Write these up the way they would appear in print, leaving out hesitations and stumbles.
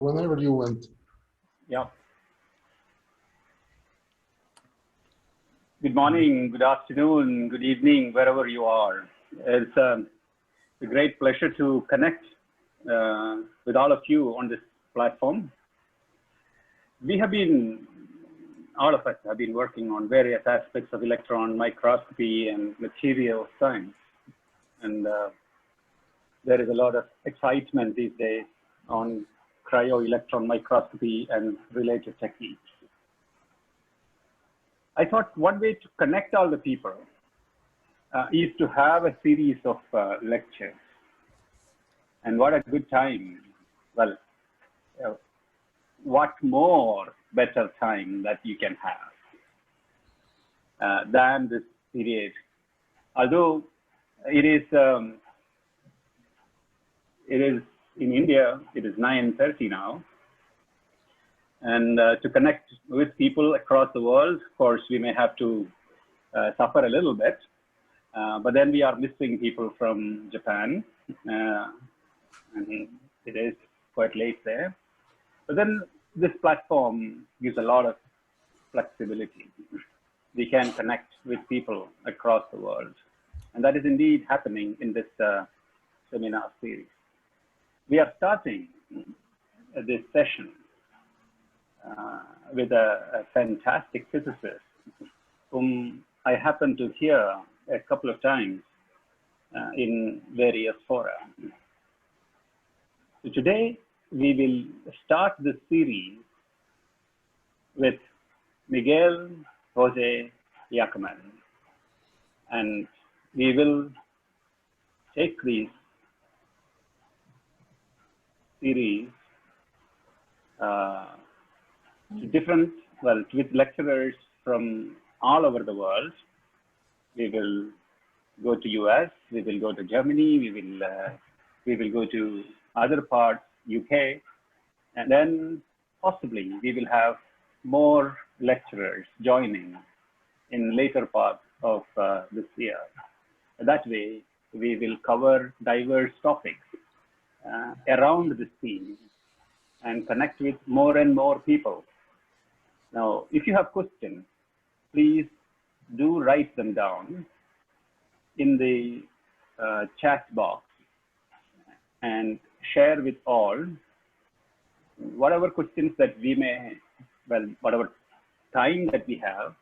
Whenever you want. Yeah. Good morning, good afternoon, good evening, wherever you are. It's a great pleasure to connect with all of you on this platform. We have been, all of us have been working on various aspects of electron microscopy and material science. And there is a lot of excitement these days on cryo-electron microscopy and related techniques. I thought one way to connect all the people is to have a series of lectures. And what a good time. Well, what more better time that you can have than this period. Although it is in India, it is 9:30 now. And to connect with people across the world, of course, we may have to suffer a little bit. But then we are missing people from Japan. And it is quite late there. But then this platform gives a lot of flexibility. We can connect with people across the world. And that is indeed happening in this seminar series. We are starting this session with a fantastic physicist whom I happened to hear a couple of times in various fora. So today we will start this series with Miguel Jose Yacaman, and we will take these series to different, well, with lecturers from all over the world. We will go to US, we will go to Germany, we will go to other parts, UK, and then possibly we will have more lecturers joining in later parts of this year. That way, we will cover diverse topics around this theme and connect with more and more people. Now, if you have questions, please do write them down in the chat box and share with all. Whatever questions that we may, well, whatever time that we have,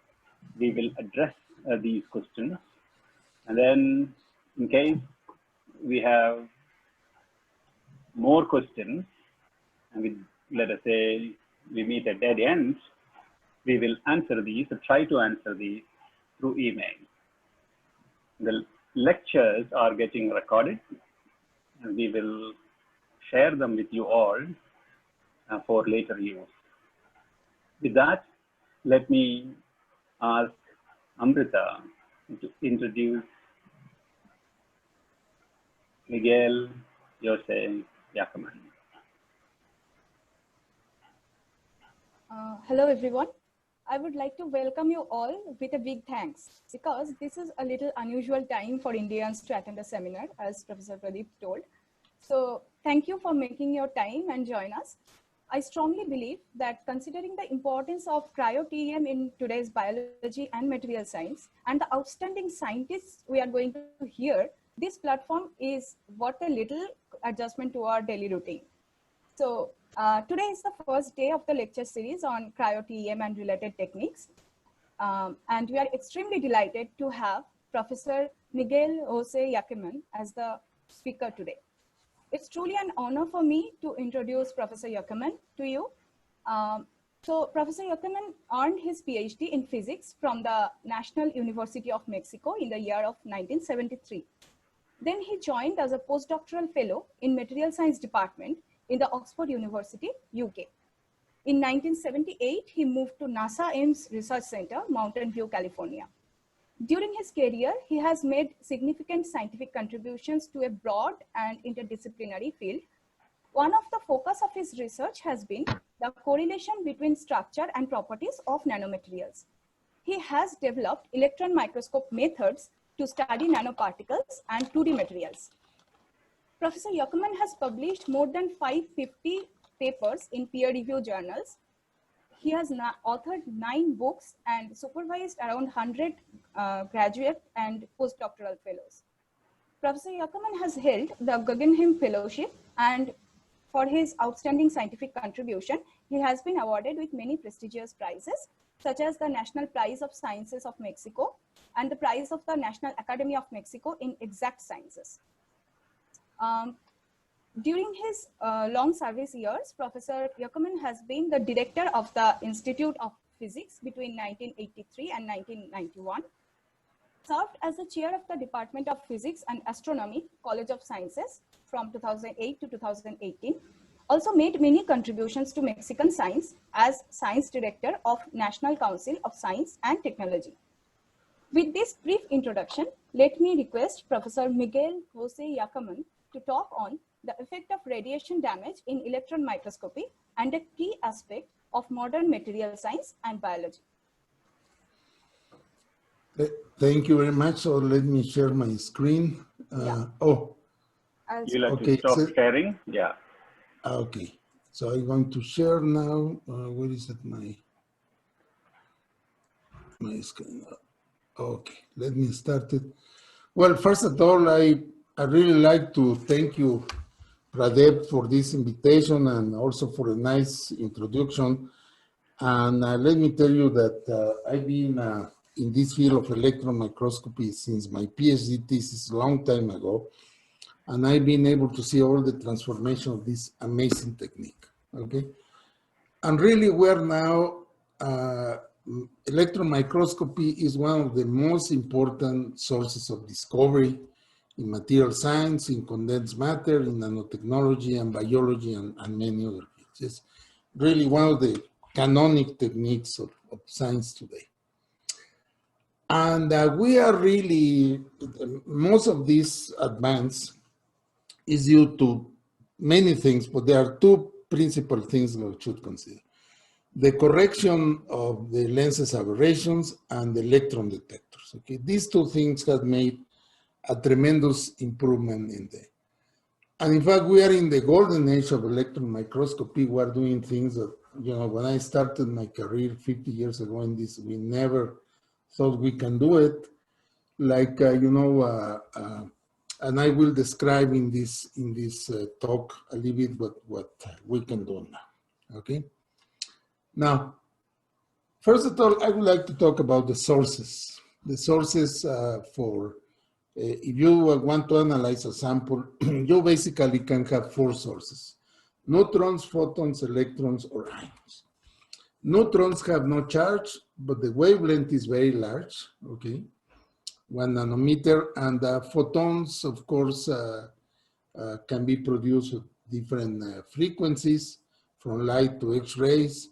we will address these questions. And then in case we have more questions, and let us say we meet at dead ends, we will answer these or try to answer these through email. The lectures are getting recorded, and we will share them with you all for later use. With that, let me ask Amrita to introduce Miguel Jose Yacaman. Hello, everyone. I would like to welcome you all with a big thanks, because this is a little unusual time for Indians to attend a seminar, as Professor Pradeep told. So thank you for making your time and join us. I strongly believe that considering the importance of cryo-TEM in today's biology and material science and the outstanding scientists we are going to hear, this platform is worth a little adjustment to our daily routine. So today is the first day of the lecture series on cryo-TEM and related techniques. And we are extremely delighted to have Professor Miguel Jose Yacaman as the speaker today. It's truly an honor for me to introduce Professor Yacaman to you. So Professor Yacaman earned his PhD in physics from the National University of Mexico in the year of 1973. Then he joined as a postdoctoral fellow in Material Science Department in the Oxford University, UK. In 1978, he moved to NASA Ames Research Center, Mountain View, California. During his career, he has made significant scientific contributions to a broad and interdisciplinary field. One of the focus of his research has been the correlation between structure and properties of nanomaterials. He has developed electron microscope methods to study nanoparticles and 2D materials. Professor Yacaman has published more than 550 papers in peer-reviewed journals. He has authored 9 books and supervised around 100 graduate and postdoctoral fellows. Professor Yacaman has held the Guggenheim Fellowship, and for his outstanding scientific contribution, he has been awarded with many prestigious prizes, such as the National Prize of Sciences of Mexico and the Prize of the National Academy of Mexico in Exact Sciences. During his long service years, Professor Yacaman has been the director of the Institute of Physics between 1983 and 1991, served as the chair of the Department of Physics and Astronomy, College of Sciences from 2008 to 2018, also made many contributions to Mexican science as science director of National Council of Science and Technology. With this brief introduction, let me request Professor Miguel Jose Yacaman to talk on the effect of radiation damage in electron microscopy and a key aspect of modern material science and biology. Thank you very much. So let me share my screen. You'll have to stop sharing. Yeah. Okay. So I'm going to share now. Where is it? My screen. Okay. Let me start it. Well, first of all, I really like to thank you, Pradep, for this invitation and also for a nice introduction. And let me tell you that I've been in this field of electron microscopy since my PhD thesis a long time ago. And I've been able to see all the transformation of this amazing technique, okay? And really we're now, electron microscopy is one of the most important sources of discovery in material science, in condensed matter, in nanotechnology and biology and many other fields. It's really one of the canonic techniques of science today. And we are really, most of this advance is due to many things, but there are 2 principal things that we should consider. The correction of the lens's aberrations and the electron detectors. Okay, these 2 things have made a tremendous improvement in the, and in fact, we are in the golden age of electron microscopy. We are doing things that, you know, when I started my career 50 years ago in this, we never thought we can do it. Like, you know, and I will describe in this talk a little bit what we can do now, okay? Now, first of all, I would like to talk about the sources. The sources for, if you want to analyze a sample, you basically can have 4 sources: neutrons, photons, electrons, or ions. Neutrons have no charge, but the wavelength is very large, okay? 1 nanometer, and photons, of course, can be produced at different frequencies, from light to X-rays.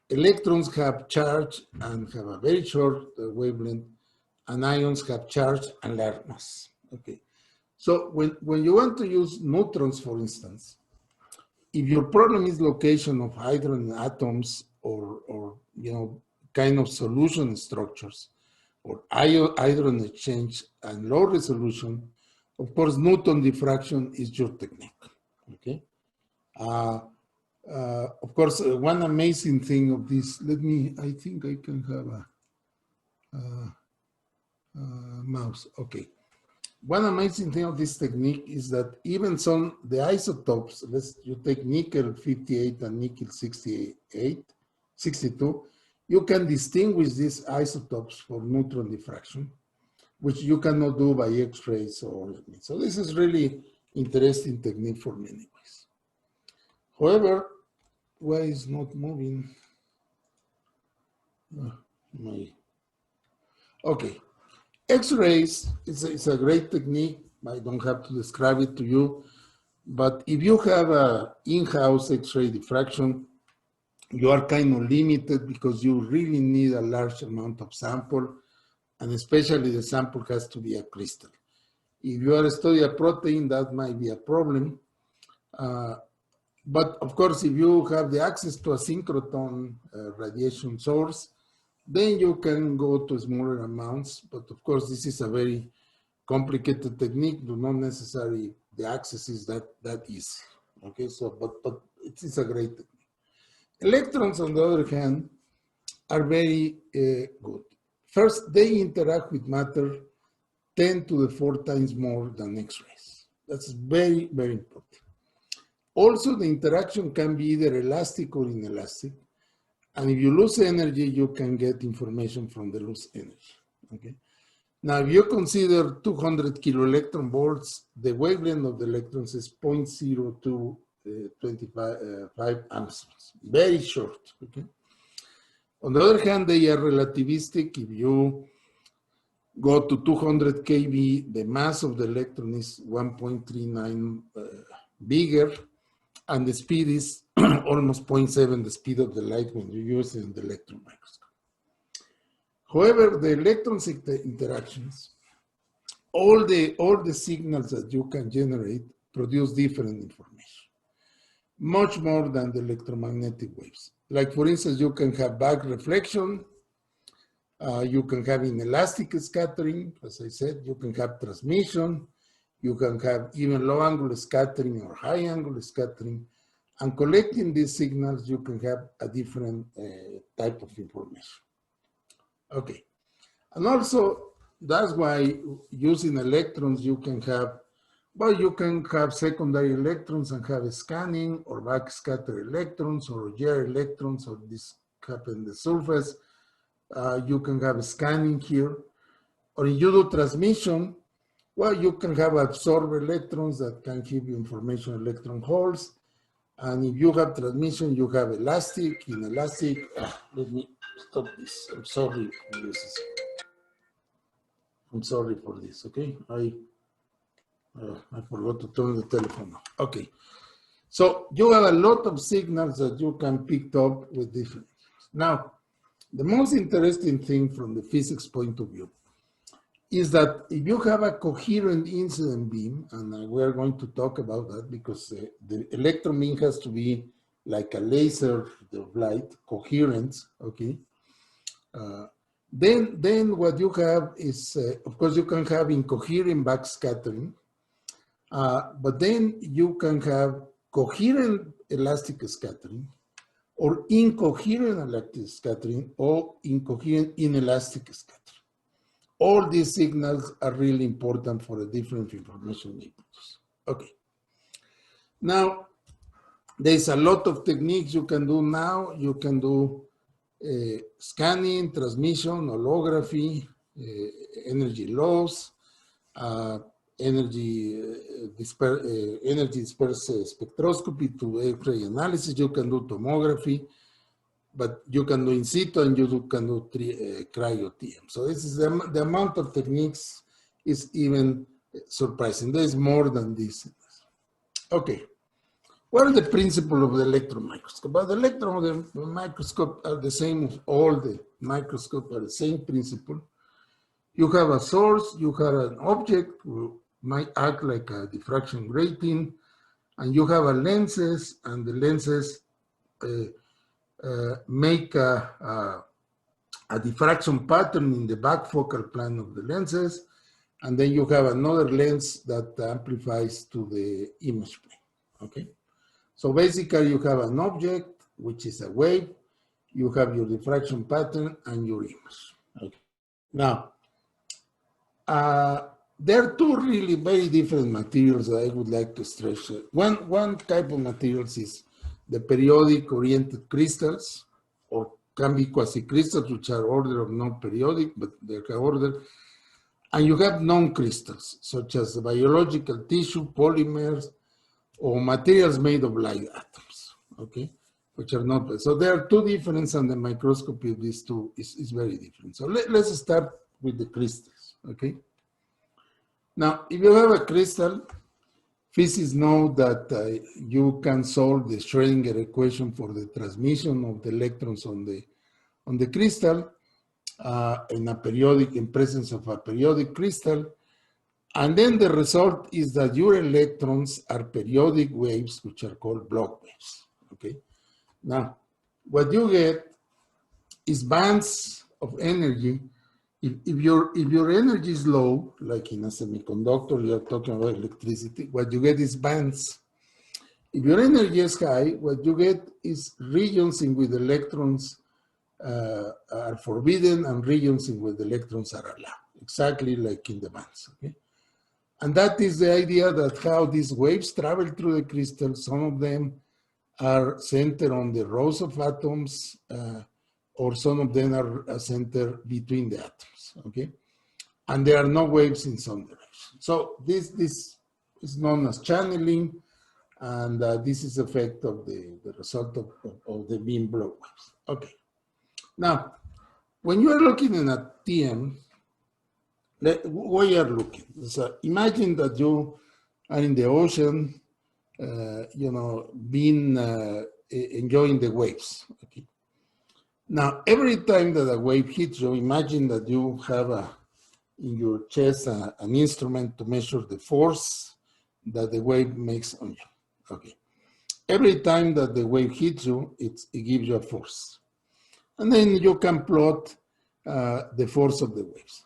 Electrons have charge and have a very short wavelength, and ions have charge and large mass. Okay, so when you want to use neutrons, for instance, if your problem is location of hydrogen atoms or you know, kind of solution structures, or hydrogen exchange and low resolution, of course, Newton diffraction is your technique, okay? Of course, one amazing thing of this, I think I can have a mouse, okay. One amazing thing of this technique is that even the isotopes, you take nickel 58 and nickel 62, you can distinguish these isotopes for neutron diffraction, which you cannot do by X-rays. So this is really interesting technique for many ways. However, why is not moving? Okay, X-rays is a great technique. I don't have to describe it to you, but if you have a in-house X-ray diffraction, you are kind of limited because you really need a large amount of sample, and especially the sample has to be a crystal. If you are studying a protein, that might be a problem. But of course, if you have the access to a synchrotron radiation source, then you can go to smaller amounts. But of course, this is a very complicated technique. Not necessarily the access is that easy. Okay, so but it's a great technique. Electrons, on the other hand, are very good. First, they interact with matter 10 to the 4 times more than X-rays. That's very, very important. Also, the interaction can be either elastic or inelastic. And if you lose energy, you can get information from the loose energy, okay? Now, if you consider 200 kiloelectron volts, the wavelength of the electrons is 0.0225 angstroms, very short, okay? On the other hand, they are relativistic. If you go to 200 kV, the mass of the electron is 1.39 bigger, and the speed is almost 0.7 the speed of the light when you use it in the electron microscope. However, the electrons interactions, all the signals that you can generate produce different information, much more than the electromagnetic waves. Like, for instance, you can have back reflection, you can have inelastic scattering, as I said, you can have transmission, you can have even low angle scattering or high angle scattering, and collecting these signals, you can have a different type of information. Okay, and also that's why using electrons, you can have, well, you can have secondary electrons and have a scanning or backscatter electrons or Roger electrons, or this happen in the surface. You can have a scanning here, or if you do transmission, well, you can have absorb electrons that can give you information electron holes. And if you have transmission, you have elastic, inelastic. Let me stop this. I'm sorry for this. I'm sorry for this, okay? I forgot to turn the telephone off. Okay. So you have a lot of signals that you can pick up with different things. Now, the most interesting thing from the physics point of view is that if you have a coherent incident beam, and we're going to talk about that because the electron beam has to be like a laser of light, coherent, okay? Then what you have is, of course, you can have incoherent backscattering, but then you can have coherent elastic scattering, or incoherent elastic scattering, or incoherent inelastic scattering. All these signals are really important for the different information inputs. Okay. Now, there's a lot of techniques you can do now. You can do scanning, transmission, holography, energy loss, energy dispersed spectroscopy to X-ray analysis. You can do tomography, but you can do in situ and you can do cryo-TEM. So this is the amount of techniques is even surprising. There's more than this. Okay. What are the principles of the electron microscope? But the electron microscope are the same. All the microscopes are the same principle. You have a source, you have an object who might act like a diffraction grating, and you have a lenses, and the lenses make a diffraction pattern in the back focal plane of the lenses, and then you have another lens that amplifies to the image plane, okay? So basically you have an object, which is a wave, you have your diffraction pattern and your image, okay? Now, there are two really very different materials that I would like to stress. One type of materials is the periodic oriented crystals, or can be quasi-crystals, which are order of non-periodic, but they're ordered. And you have non-crystals, such as biological tissue, polymers, or materials made of light atoms, okay, which are not. So there are two differences, and the microscopy of these two is very different. So let's start with the crystals, okay? Now, if you have a crystal, physicists know that you can solve the Schrödinger equation for the transmission of the electrons on the crystal in presence of a periodic crystal. And then the result is that your electrons are periodic waves, which are called Bloch waves, okay? Now, what you get is bands of energy. If your energy is low, like in a semiconductor, you're talking about electricity, what you get is bands. If your energy is high, what you get is regions in which electrons are forbidden and regions in which electrons are allowed, exactly like in the bands. Okay? And that is the idea that how these waves travel through the crystal. Some of them are centered on the rows of atoms, or some of them are centered between the atoms. Okay, and there are no waves in some direction. So this is known as channeling, and this is the effect of the result of the beam blow waves. Okay, now when you are looking at TM, what you are looking. So imagine that you are in the ocean, being enjoying the waves. Okay. Now, every time that a wave hits you, imagine that you have in your chest an instrument to measure the force that the wave makes on you. Okay. Every time that the wave hits you, it gives you a force. And then you can plot the force of the waves.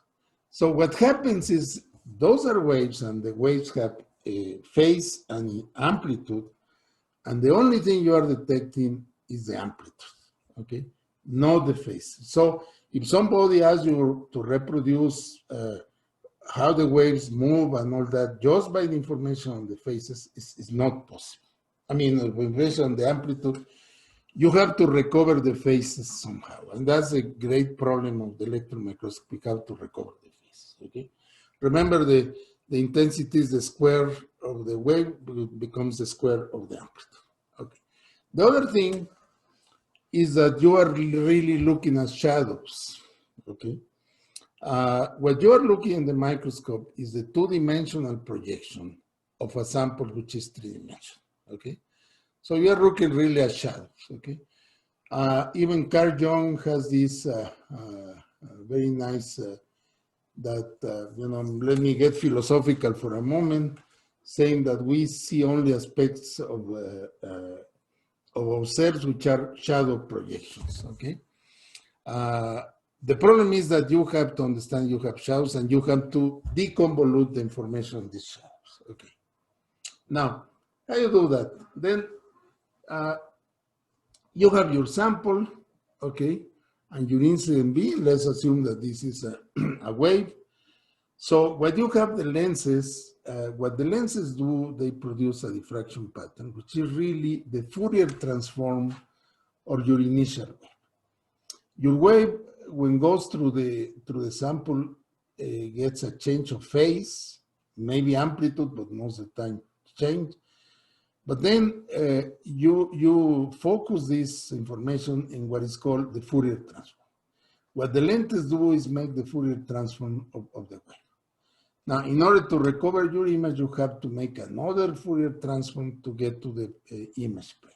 So what happens is those are waves, and the waves have a phase and amplitude, and the only thing you are detecting is the amplitude, okay? Not the phase. So if somebody asks you to reproduce how the waves move and all that, just by the information on the phases is not possible. I mean, the information on the amplitude, you have to recover the phases somehow. And that's a great problem of the electron microscopy, how to recover the phases, okay? Remember, the intensity is the square of the wave, becomes the square of the amplitude, okay? The other thing is that you are really looking at shadows, okay? What you are looking in the microscope is the two-dimensional projection of a sample which is three-dimensional, okay? So you are looking really at shadows, okay? Even Carl Jung has this very nice, let me get philosophical for a moment, saying that we see only aspects of ourselves which are shadow projections, okay? The problem is that you have to understand you have shadows, and you have to deconvolute the information on these shadows, okay? Now, how you do that? Then you have your sample, okay, and your incident beam. Let's assume that this is a wave. So what you have the lenses, what the lenses do, they produce a diffraction pattern, which is really the Fourier transform of your initial wave. Your wave, when it goes through the sample, gets a change of phase, maybe amplitude, but most of the time change. But then you focus this information in what is called the Fourier transform. What the lenses do is make the Fourier transform of the wave. Now, in order to recover your image, you have to make another Fourier transform to get to the image plane.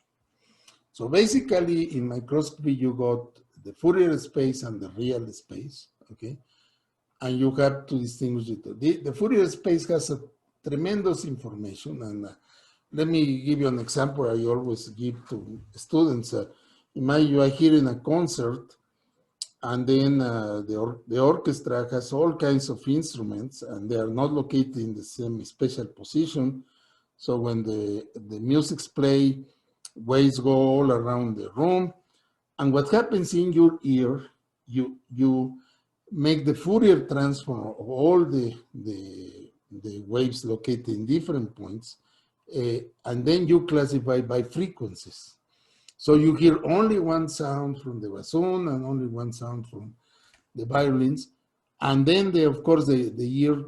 So basically, in microscopy, you got the Fourier space and the real space, okay? And you have to distinguish it. The Fourier space has a tremendous information, and let me give you an example I always give to students. Imagine you are hearing a concert, and then the orchestra has all kinds of instruments, and they are not located in the same spatial position. So when the music's play, waves go all around the room. And what happens in your ear, you make the Fourier transform of all the waves located in different points, and then you classify by frequencies. So you hear only one sound from the bassoon and only one sound from the violins. And then, of course, the ear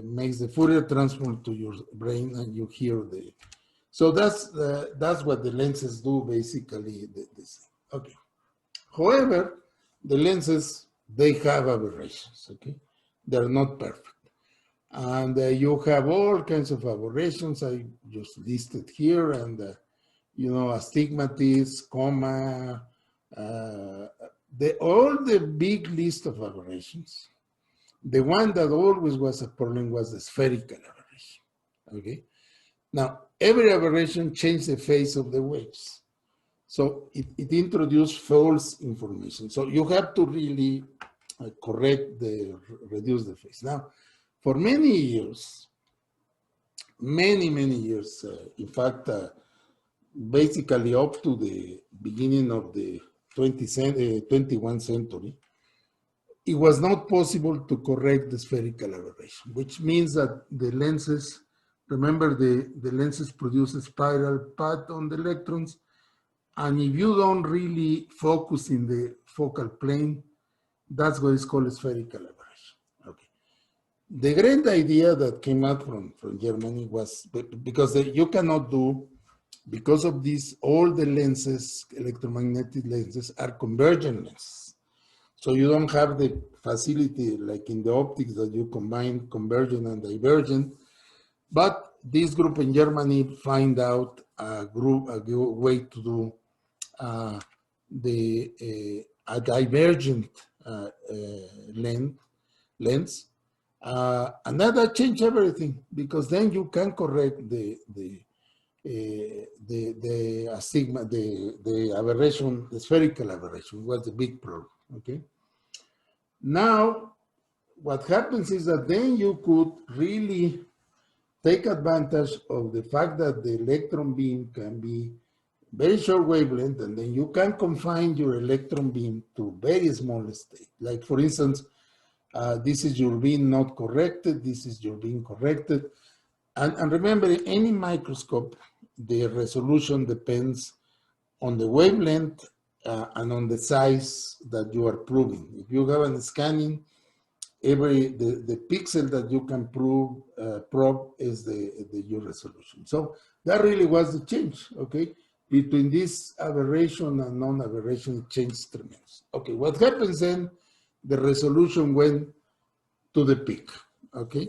makes the Fourier transform to your brain, and you hear the... So that's what the lenses do, basically. Okay. However, the lenses, they have aberrations, okay? They're not perfect. And you have all kinds of aberrations I just listed here, and astigmatism, coma, all the big list of aberrations. The one that always was a problem was the spherical aberration, okay? Now, every aberration changed the phase of the waves. So it introduced false information. So you have to really reduce the phase. Now, for many years, many years, in fact, basically up to the beginning of the 21st century, it was not possible to correct the spherical aberration, which means that the lenses, remember the lenses produce a spiral path on the electrons, and if you don't really focus in the focal plane, that's what is called a spherical aberration. Okay. The great idea that came out from Germany was because you cannot do, because of this, all the lenses, electromagnetic lenses, are convergent lenses. So you don't have the facility like in the optics that you combine convergent and divergent. But this group in Germany find out a way to do a divergent lens. And that changed everything, because then you can correct the astigma, the aberration, the spherical aberration was the big problem. Okay. Now, what happens is that then you could really take advantage of the fact that the electron beam can be very short wavelength, and then you can confine your electron beam to very small state. Like, for instance, this is your beam not corrected, this is your beam corrected. And remember, in any microscope, the resolution depends on the wavelength and on the size that you are proving. If you have a scanning, the pixel that you can probe is your resolution. So that really was the change, okay? Between this aberration and non-aberration, it changed tremendous. Okay, what happens then? The resolution went to the peak, okay?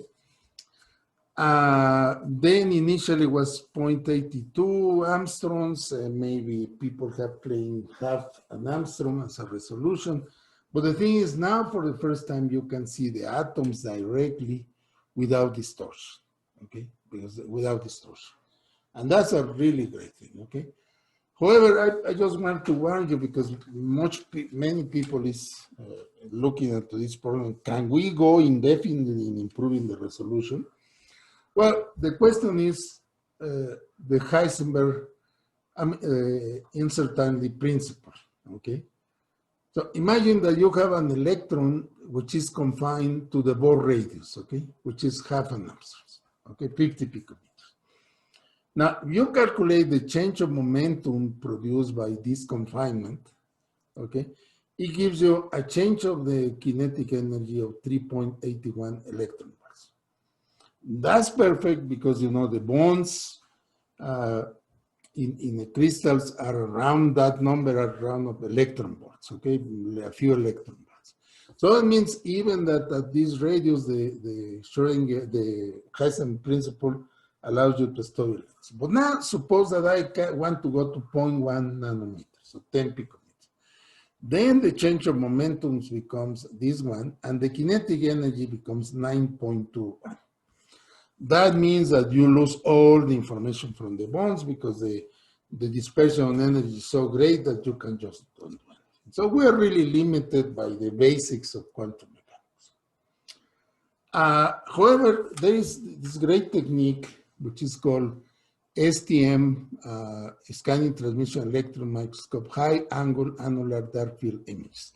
Then initially was 0.82 angstroms, maybe people have claimed half an angstrom as a resolution. But the thing is, now for the first time, you can see the atoms directly without distortion, okay? Because without distortion. And that's a really great thing, okay? However, I just want to warn you, because many people is looking into this problem. Can we go indefinitely in improving the resolution? Well, the question is the Heisenberg uncertainty principle, okay? So imagine that you have an electron which is confined to the Bohr radius, okay? Which is half an angstrom, okay? 50 picometers. Now, you calculate the change of momentum produced by this confinement, okay? It gives you a change of the kinetic energy of 3.81 electron volts. That's perfect because, you know, the bonds in the crystals are around that number, around of electron volts, okay? A few electron volts. So it means even that at this radius, the Heisenberg principle allows you to study it. But now suppose that I want to go to 0.1 nanometers, so 10 picometers. Then the change of momentums becomes this one, and the kinetic energy becomes 9.21. That means that you lose all the information from the bonds because the dispersion of energy is so great that you can just don't do anything. So we are really limited by the basics of quantum mechanics. However, there is this great technique which is called STEM, scanning transmission electron microscope, high angle annular dark field images,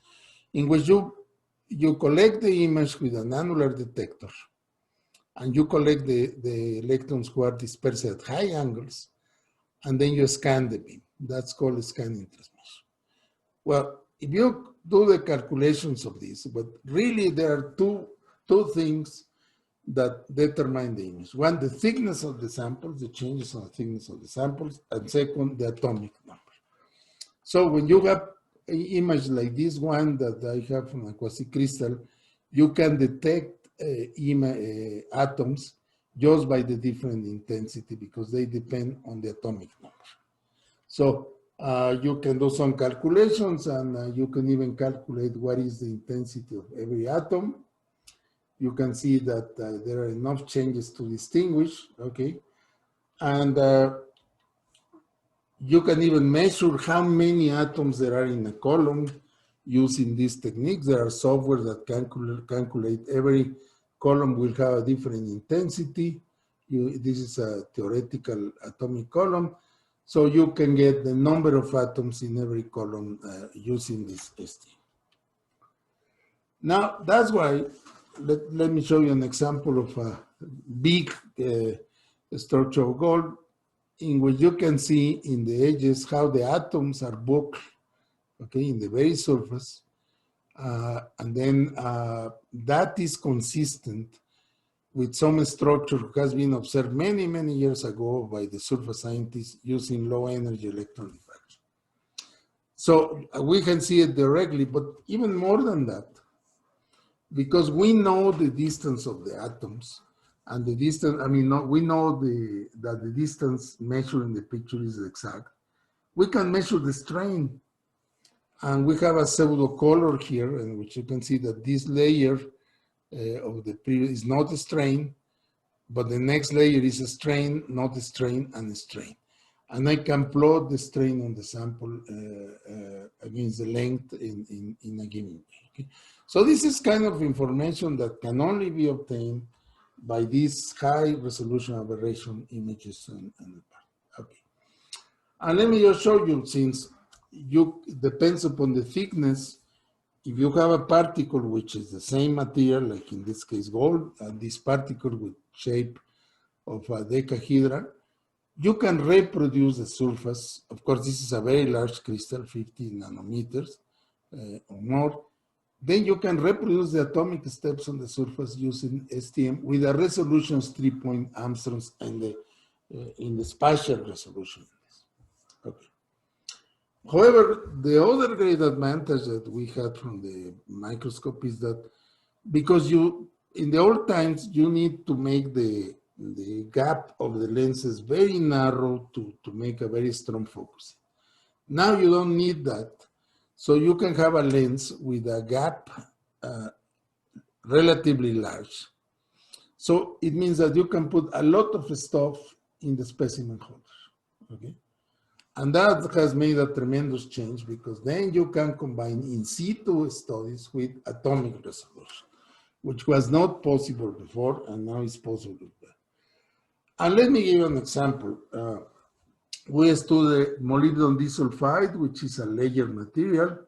in which you collect the image with an annular detector, and you collect the electrons who are dispersed at high angles, and then you scan the beam. That's called scanning transmission. Well, if you do the calculations of this, but really there are two things that determine the image. One, the thickness of the samples, the changes in the thickness of the samples, and second, the atomic number. So when you have an image like this one that I have from a quasi-crystal, you can detect atoms just by the different intensity because they depend on the atomic number. So you can do some calculations, and you can even calculate what is the intensity of every atom. You can see that there are enough changes to distinguish, okay? And you can even measure how many atoms there are in a column using these techniques. There are software that calculate every column will have a different intensity. This is a theoretical atomic column. So you can get the number of atoms in every column using this STEM. Now, that's why, let me show you an example of a big structure of gold in which you can see in the edges how the atoms are buckled, okay, in the very surface. And then that is consistent with some structure that has been observed many, many years ago by the surface scientists using low energy electron diffraction. So we can see it directly, but even more than that, because we know the distance of the atoms and the distance, I mean, we know that the distance measured in the picture is exact. We can measure the strain. And we have a pseudo color here in which you can see that this layer of the period is not a strain, but the next layer is a strain, not a strain, and a strain. And I can plot the strain on the sample against the length in a given way. Okay? So this is kind of information that can only be obtained by these high resolution aberration images. Okay. And let me just show you, since depends upon the thickness. If you have a particle which is the same material, like in this case gold, and this particle with shape of a decahedron, you can reproduce the surface. Of course, this is a very large crystal, 50 nanometers or more. Then you can reproduce the atomic steps on the surface using STM with a resolution of 3 angstroms in the spatial resolution. Okay. However, the other great advantage that we had from the microscope is that because in the old times, you need to make the gap of the lenses very narrow to make a very strong focus. Now you don't need that. So you can have a lens with a gap relatively large. So it means that you can put a lot of stuff in the specimen holder, okay? And that has made a tremendous change because then you can combine in situ studies with atomic resolution, which was not possible before and now is possible. And let me give you an example. We studied molybdenum disulfide, which is a layered material.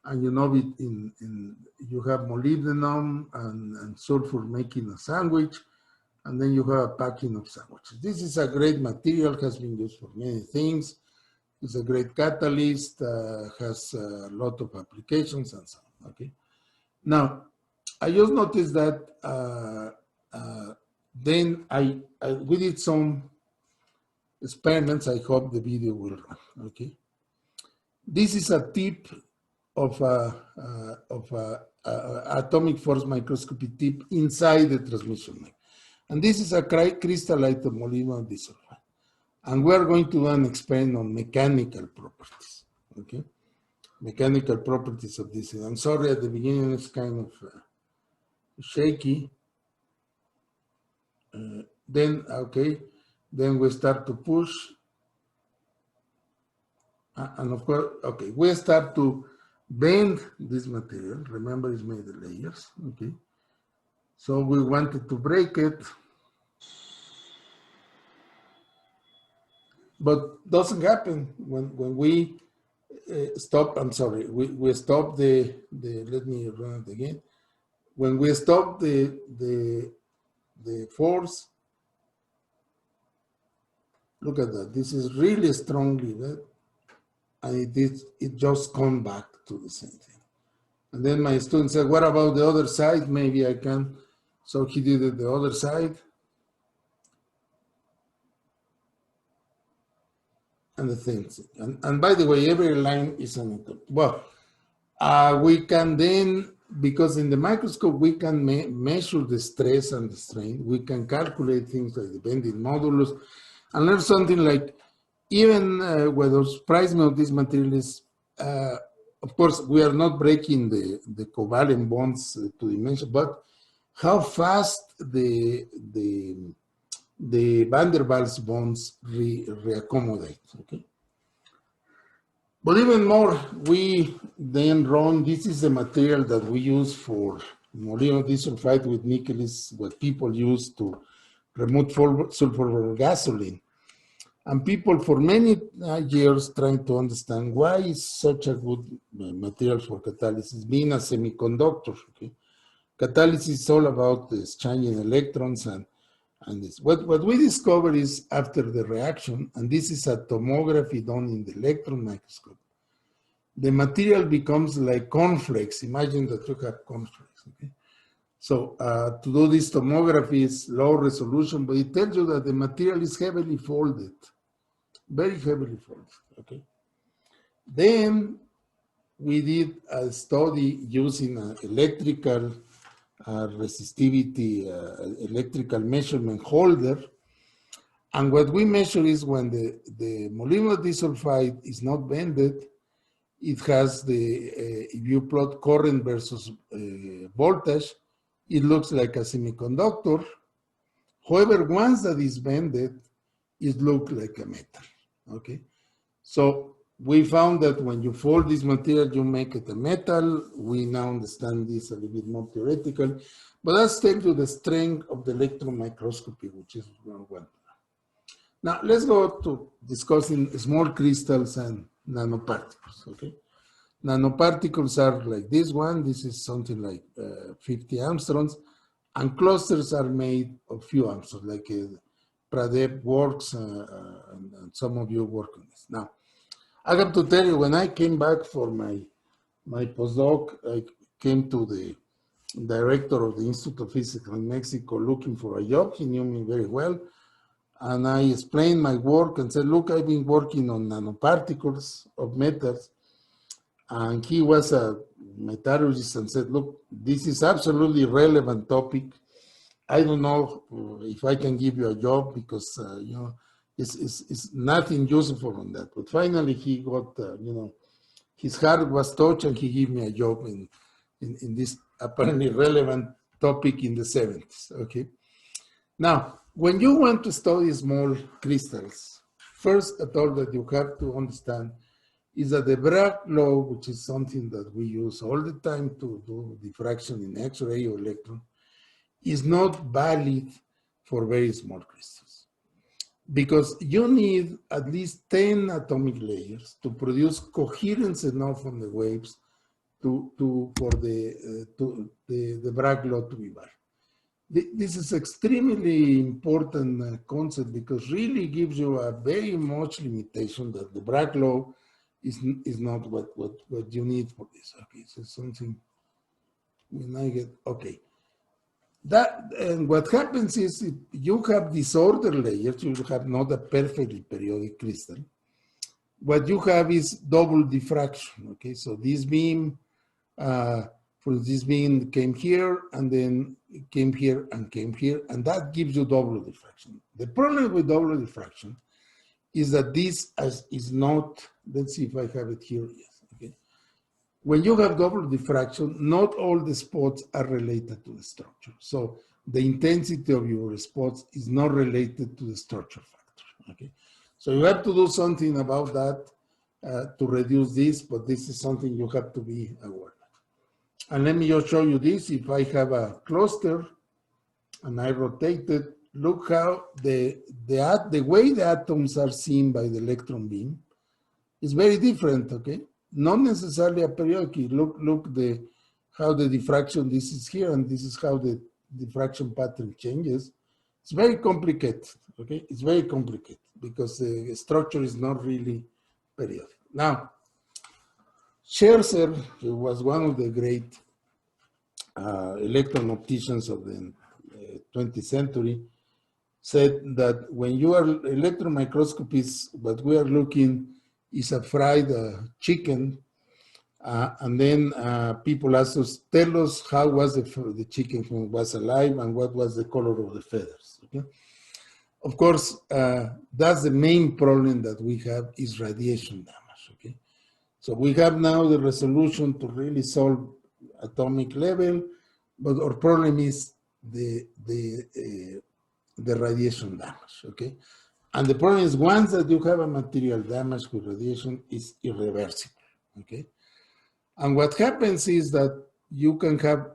And you know, you have molybdenum and sulfur making a sandwich, and then you have a packing of sandwiches. This is a great material, has been used for many things. It's a great catalyst, has a lot of applications and so on, okay? Now, I just noticed that then we did some experiments. I hope the video will run, okay? This is a tip of atomic force microscopy tip inside the transmission line. And this is a crystallite of molybdenum disulfide. And we're going to do an experiment on mechanical properties, okay? Mechanical properties of this. I'm sorry, at the beginning it's kind of shaky. Then we start to push. And of course, okay, we start to bend this material. Remember, it's made of layers, okay? So we wanted to break it, but doesn't happen when we stop. I'm sorry, we stop let me run it again. When we stop the force, look at that. This is really strongly red, and it just come back to the same thing. And then my student said, what about the other side? Maybe I can. So he did it the other side. And the things. And by the way, every line is an equal. Well, we can then, because in the microscope, we can measure the stress and the strain. We can calculate things like the bending modulus. And there's something like, even whether surprise me of this material is, of course, we are not breaking the covalent bonds to dimension, but how fast the van der Waals bonds reaccommodate, okay? But even more, we then run, this is the material that we use for molybdenum disulfide with nickel, is what people use to remove sulfur gasoline. And people for many years trying to understand why is such a good material for catalysis, being a semiconductor. Okay? Catalysis is all about exchanging electrons and this. What we discover is after the reaction, and this is a tomography done in the electron microscope, the material becomes like cornflakes. Imagine that you have cornflakes. Okay? So to do this tomography is low resolution, but it tells you that the material is heavily folded, very heavily folded. Okay. Then we did a study using an electrical resistivity, electrical measurement holder. And what we measure is when the molecular disulfide is not bended, it has if you plot current versus voltage, it looks like a semiconductor. However, once that is bended, it looks like a metal, okay? So we found that when you fold this material, you make it a metal. We now understand this a little bit more theoretical, but that's tells you the strength of the electron microscopy, which is one. Now, let's go to discussing small crystals and nanoparticles, okay? Nanoparticles are like this one. This is something like 50 angstroms, and clusters are made of few angstroms, like Pradep works, and some of you work on this. Now, I have to tell you, when I came back for my postdoc, I came to the director of the Institute of Physics in Mexico looking for a job. He knew me very well. And I explained my work and said, look, I've been working on nanoparticles of metals. And he was a metallurgist and said, look, this is absolutely relevant topic. I don't know if I can give you a job because, you know, it's nothing useful on that. But finally he got, you know, his heart was touched and he gave me a job in this apparently relevant topic in the 70s, okay? Now, when you want to study small crystals, first of all that you have to understand is that the Bragg law, which is something that we use all the time to do diffraction in X-ray or electron, is not valid for very small crystals. Because you need at least 10 atomic layers to produce coherence enough on the waves for the Bragg law to be valid. This is extremely important concept because really gives you a very much limitation that the Bragg law is not what you need for this. Okay, so something when I get okay. That and what happens is if you have disorder layers, you have not a perfectly periodic crystal. What you have is double diffraction. Okay, so this beam. For this beam came here and then came here and came here, and that gives you double diffraction. The problem with double diffraction is that this is not, let's see if I have it here, yes, okay. When you have double diffraction, not all the spots are related to the structure. So the intensity of your spots is not related to the structure factor, okay. So you have to do something about that to reduce this, but this is something you have to be aware of. And let me just show you this. If I have a cluster and I rotate it, look how the way the atoms are seen by the electron beam is very different, okay? Not necessarily a periodic. Look how the diffraction, this is here, and this is how the diffraction pattern changes. It's very complicated, okay? It's very complicated because the structure is not really periodic. Now, Scherzer, who was one of the great electron opticians of the 20th century, said that when you are electron microscopists, what we are looking is a fried chicken, and then people ask us, tell us how was the chicken when it was alive and what was the color of the feathers. Okay? Of course, that's the main problem that we have is radiation damage. Okay? So we have now the resolution to really solve atomic level, but our problem is the radiation damage, okay? And the problem is once that you have a material damage with radiation, is irreversible, okay? And what happens is that you can have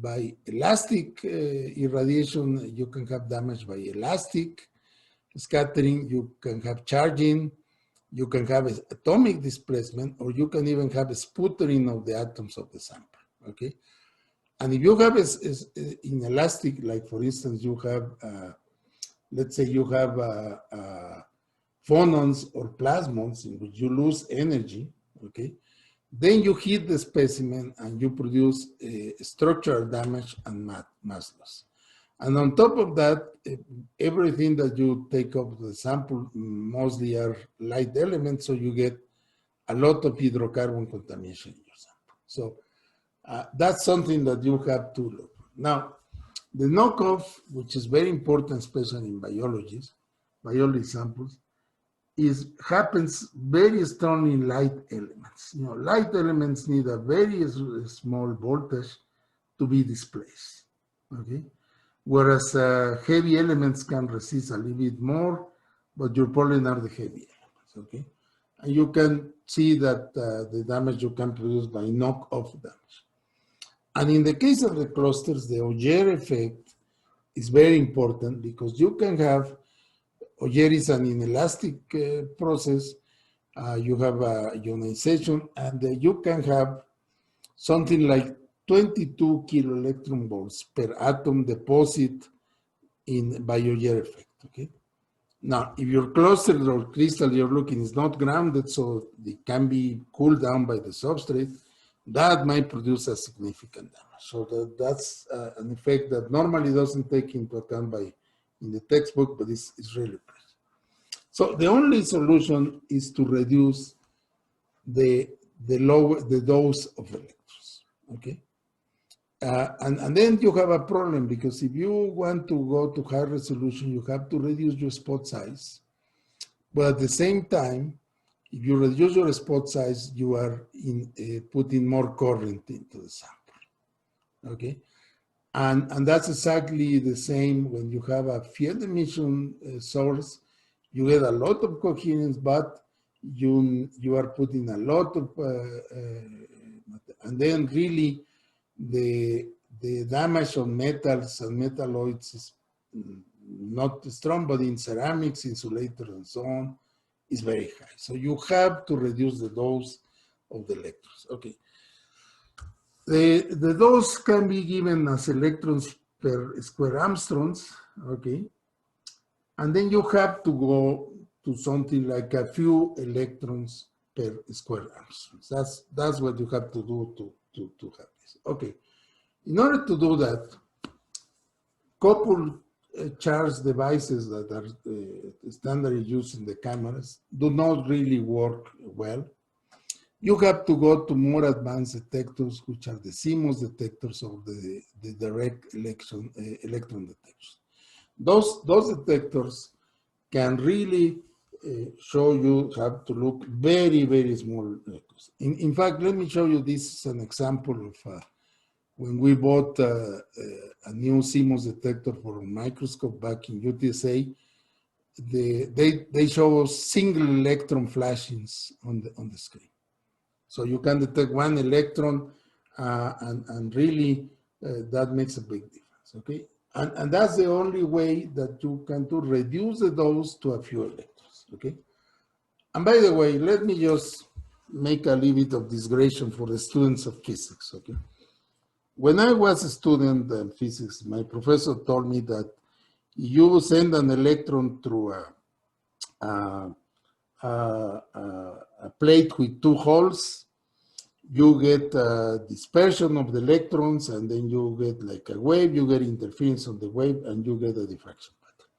by elastic irradiation, you can have damage by elastic scattering, you can have charging, you can have atomic displacement, or you can even have a sputtering of the atoms of the sample, okay? And if you have inelastic, like for instance, you have, let's say you have phonons or plasmons in which you lose energy, okay? Then you heat the specimen and you produce structural damage and mass loss. And on top of that, everything that you take off the sample mostly are light elements, so you get a lot of hydrocarbon contamination in your sample. So that's something that you have to look. Now, the knockoff, which is very important, especially in biology samples, happens very strongly in light elements. You know, light elements need a very small voltage to be displaced, okay? Whereas heavy elements can resist a little bit more, but you're probably not the heavy elements, okay? And you can see that the damage you can produce by knock-off damage. And in the case of the clusters, the Auger effect is very important because you can have, Auger is an inelastic process, you have ionization, and you can have something like 22 kiloelectron volts per atom deposit by Auger effect, okay? Now, if your cluster or crystal you're looking is not grounded, so it can be cooled down by the substrate, that might produce a significant damage. So that's an effect that normally doesn't take into account in the textbook, but it's really present. So the only solution is to reduce the dose of electrons, okay? And then you have a problem because if you want to go to high resolution, you have to reduce your spot size. But at the same time, if you reduce your spot size, you are putting more current into the sample, okay? And that's exactly the same when you have a field emission source. You get a lot of coherence, but you are putting a lot of, and then really the damage on metals and metalloids is not strong, but in ceramics, insulators, and so on, is very high. So you have to reduce the dose of the electrons. Okay. The dose can be given as electrons per square angstroms, okay? And then you have to go to something like a few electrons per square angstroms. That's what you have to do to have this. Okay. In order to do that, coupled charge devices that are standardly used in the cameras do not really work well. You have to go to more advanced detectors, which are the CMOS detectors or the direct electron detectors. Those detectors can really show you how to look very, very small electrons. In fact, let me show you this as an example of when we bought a new CMOS detector for a microscope back in UTSA. They show us single electron flashings on the screen. So you can detect one electron and really that makes a big difference, okay? And that's the only way that you can reduce the dose to a few electrons, okay? And by the way, let me just make a little bit of digression for the students of physics, okay? When I was a student in physics, my professor told me that you send an electron through a plate with two holes, you get dispersion of the electrons, and then you get like a wave, you get interference on the wave, and you get a diffraction pattern.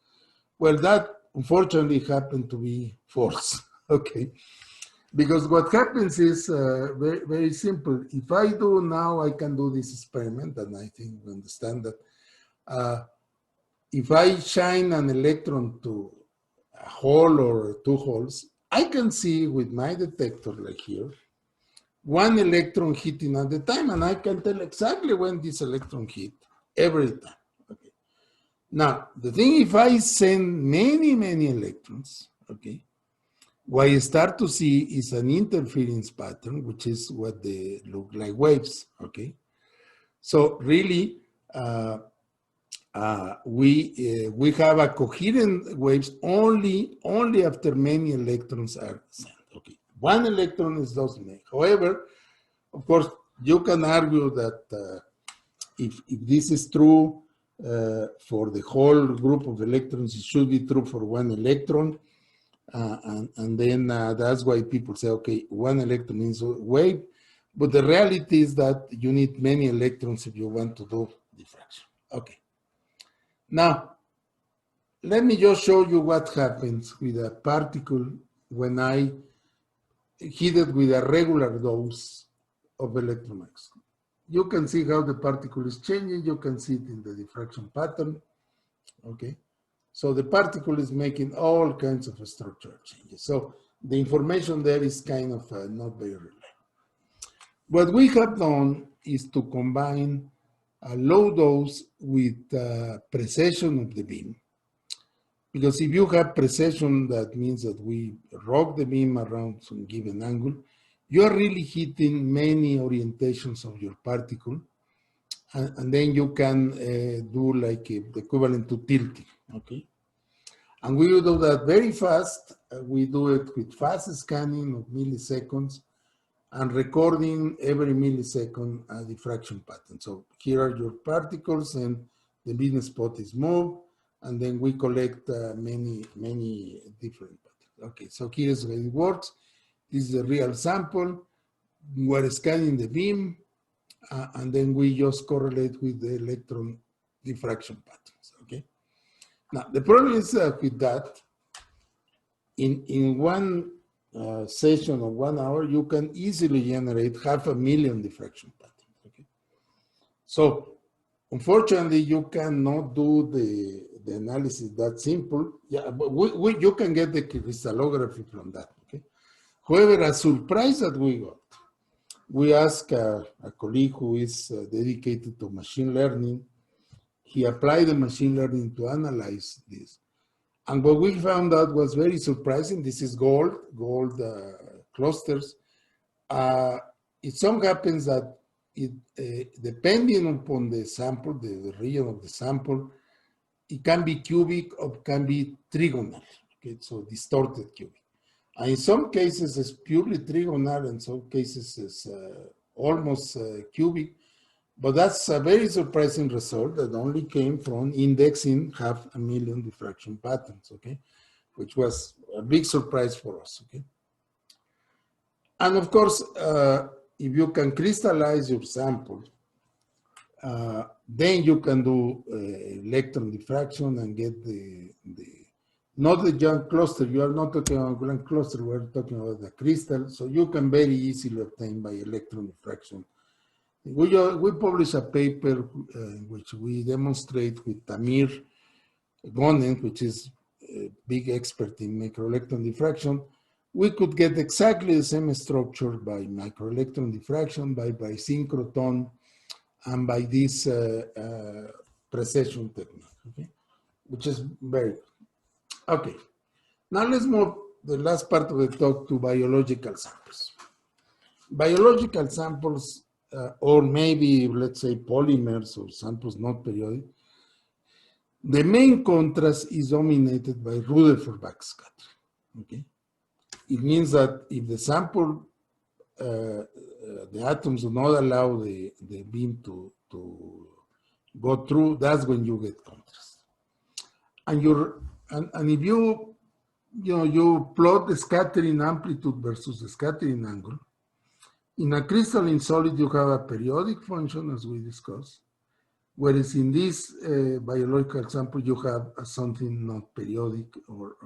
Well, that unfortunately happened to be false, okay? Because what happens is very, very simple. If I do now, I can do this experiment, and I think we understand that. If I shine an electron to a hole or two holes, I can see with my detector, like here, one electron hitting at the time, and I can tell exactly when this electron hit every time. Okay. Now, the thing, if I send many, many electrons, okay, what I start to see is an interference pattern, which is what they look like waves, okay? So really, we have a coherent waves only after many electrons are sent. Okay, one electron is doesn't make. However, of course, you can argue that if this is true for the whole group of electrons, it should be true for one electron. And then that's why people say, okay, one electron is a wave. But the reality is that you need many electrons if you want to do diffraction. Okay. Now, let me just show you what happens with a particle when I hit it with a regular dose of electron microscope. You can see how the particle is changing. You can see it in the diffraction pattern. Okay. So the particle is making all kinds of structural changes. So the information there is kind of not very reliable. What we have done is to combine a low dose with precession of the beam. Because if you have precession, that means that we rock the beam around some given angle. You are really hitting many orientations of your particle. And then you can do like the equivalent to tilting, okay? And we will do that very fast. We do it with fast scanning of milliseconds and recording every millisecond a diffraction pattern. So here are your particles and the beam spot is moved, and then we collect many different patterns. Okay, so here's how it works. This is a real sample. We're scanning the beam, and then we just correlate with the electron diffraction patterns, okay? Now, the problem is with that, in one session of 1 hour, you can easily generate 500,000 diffraction patterns, okay? So, unfortunately, you cannot do the analysis that simple. Yeah, but you can get the crystallography from that, okay? However, a surprise that we got, we asked a colleague who is dedicated to machine learning. He applied the machine learning to analyze this. And what we found out was very surprising. This is gold clusters. It so happens that depending upon the sample, the region of the sample, it can be cubic or can be trigonal, okay? So distorted cubic. And in some cases, it's purely trigonal, in some cases, it's almost cubic. But that's a very surprising result that only came from indexing 500,000 diffraction patterns, okay? Which was a big surprise for us, okay? And of course, if you can crystallize your sample, then you can do electron diffraction and get not the giant cluster. You are not talking about grand cluster, we're talking about the crystal. So you can very easily obtain by electron diffraction. We publish a paper in which we demonstrate with Tamir Gonen, which is a big expert in microelectron diffraction. We could get exactly the same structure by microelectron diffraction, by synchrotron, and by this precession technique, okay? Which is very good. Okay, now let's move the last part of the talk to biological samples. Biological samples, or maybe let's say polymers or samples not periodic, the main contrast is dominated by Rutherford backscattering, okay? It means that if the sample, the atoms do not allow the beam to go through, that's when you get contrast. And if you plot the scattering amplitude versus the scattering angle, in a crystalline solid, you have a periodic function, as we discussed, whereas in this biological sample, you have something not periodic, or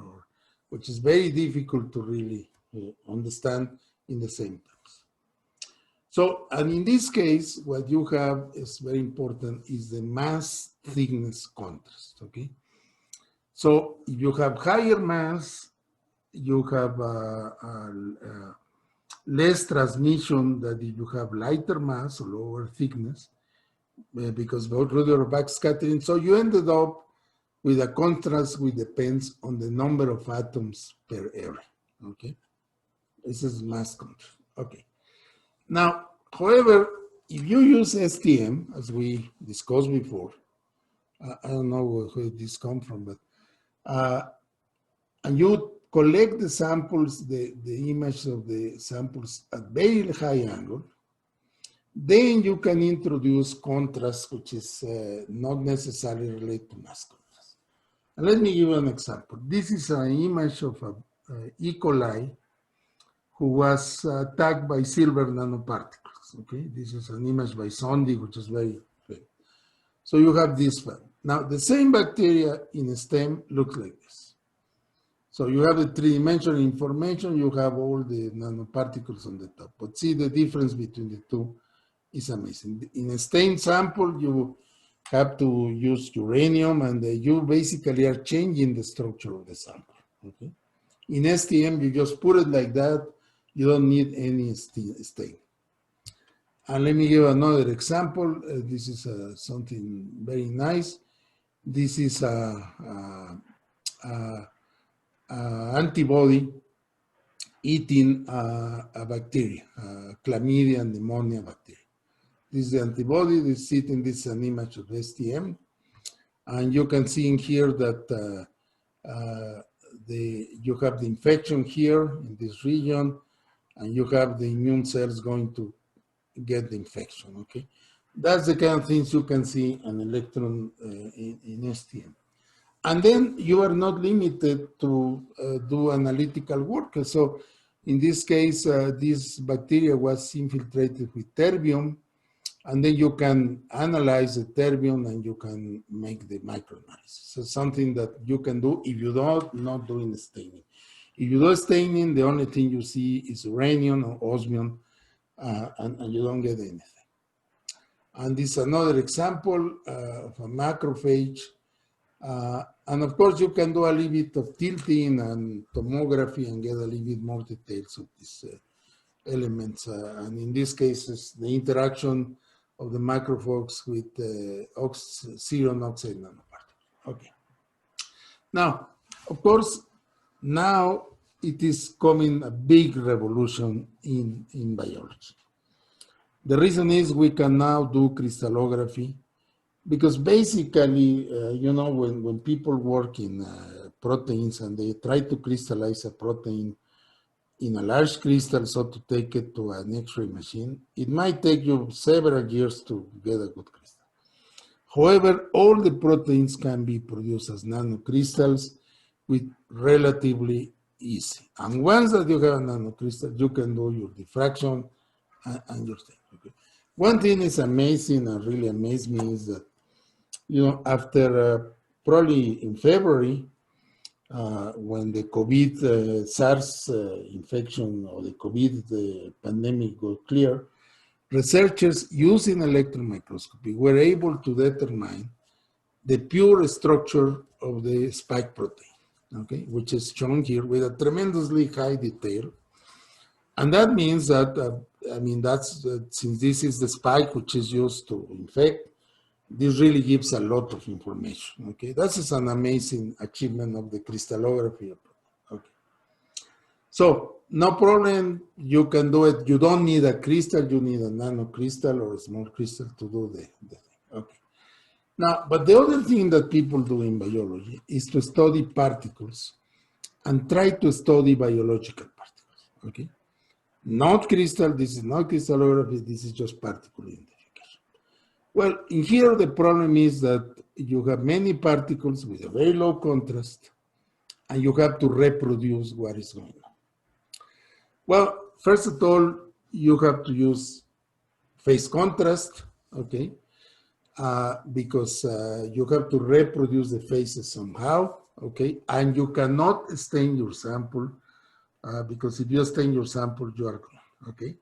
which is very difficult to really understand in the same terms. So, and in this case, what you have is very important, is the mass thickness contrast, okay? So if you have higher mass, you have less transmission than if you have lighter mass or lower thickness, because of Rutherford backscattering. So you ended up with a contrast which depends on the number of atoms per area, okay? This is mass contrast, okay. Now, however, if you use STM, as we discussed before, I don't know where this comes from, but and you collect the samples, the image of the samples at very high angle. Then you can introduce contrast, which is not necessarily related to mass contrast. And let me give you an example. This is an image of a E. coli who was attacked by silver nanoparticles. Okay, this is an image by Sondi, which is very great. So you have this one. Now, the same bacteria in STEM looks like this. So you have the three-dimensional information, you have all the nanoparticles on the top. But see the difference between the two is amazing. In a STEM sample, you have to use uranium, and you basically are changing the structure of the sample. Okay. In STM, you just put it like that. You don't need any stain. And let me give another example. This is something very nice. This is a antibody eating a bacteria, chlamydia and pneumonia bacteria. This is the antibody. This is eating. This is an image of STM. And you can see in here that you have the infection here in this region, and you have the immune cells going to get the infection, okay? That's the kind of things you can see an electron in STM. And then you are not limited to do analytical work. So in this case, this bacteria was infiltrated with terbium, and then you can analyze the terbium and you can make the microanalysis. So something that you can do if you don't not doing staining. If you do staining, the only thing you see is uranium or osmium, and you don't get anything. And this is another example of a macrophage. And of course, you can do a little bit of tilting and tomography and get a little bit more details of these elements. And in this case, it's the interaction of the macrophoges with xenon oxide nanoparticles. Okay. Now, of course, now it is coming a big revolution in biology. The reason is we can now do crystallography, because basically, you know, when people work in proteins and they try to crystallize a protein in a large crystal, so to take it to an X-ray machine, it might take you several years to get a good crystal. However, all the proteins can be produced as nanocrystals with relatively easy. And once that you have a nanocrystal, you can do your diffraction and your thing. Okay. One thing is amazing and really amazed me is that, you know, after probably in February, when the COVID SARS infection or the COVID pandemic got clear, researchers using electron microscopy were able to determine the pure structure of the spike protein, okay, which is shown here with a tremendously high detail. And that means that, I mean, that's since this is the spike which is used to infect, this really gives a lot of information, okay? That is an amazing achievement of the crystallography. Okay. So, no problem, you can do it. You don't need a crystal, you need a nanocrystal or a small crystal to do the thing, okay. Now, but the other thing that people do in biology is to study particles and try to study biological particles, okay? Not crystal, this is not crystallography, this is just particle identification. Well, in here the problem is that you have many particles with a very low contrast, and you have to reproduce what is going on. Well, first of all, you have to use phase contrast, okay? Because you have to reproduce the phases somehow, okay? And you cannot stain your sample, because if you stain your sample, you are gone, okay?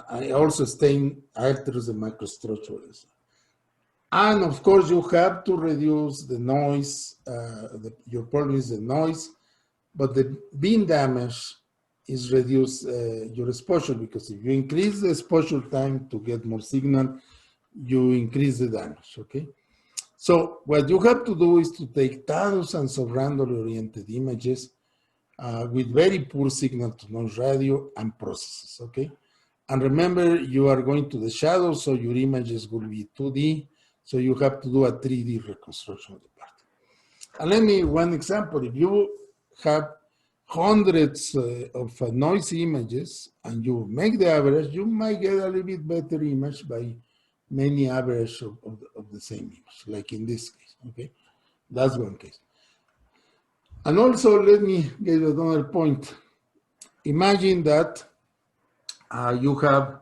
I also alters the microstructure. And of course, you have to reduce the noise. Your problem is the noise, but the beam damage is reduce your exposure, because if you increase the exposure time to get more signal, you increase the damage, okay? So what you have to do is to take thousands of randomly oriented images with very poor signal to noise ratio and processes, okay? And remember, you are going to the shadow, so your images will be 2D, So you have to do a 3D reconstruction of the particle. And let me, one example, if you have hundreds of noisy images and you make the average, you might get a little bit better image by many average of the same image, like in this case, okay? That's one case. And also, let me give you another point. Imagine that you have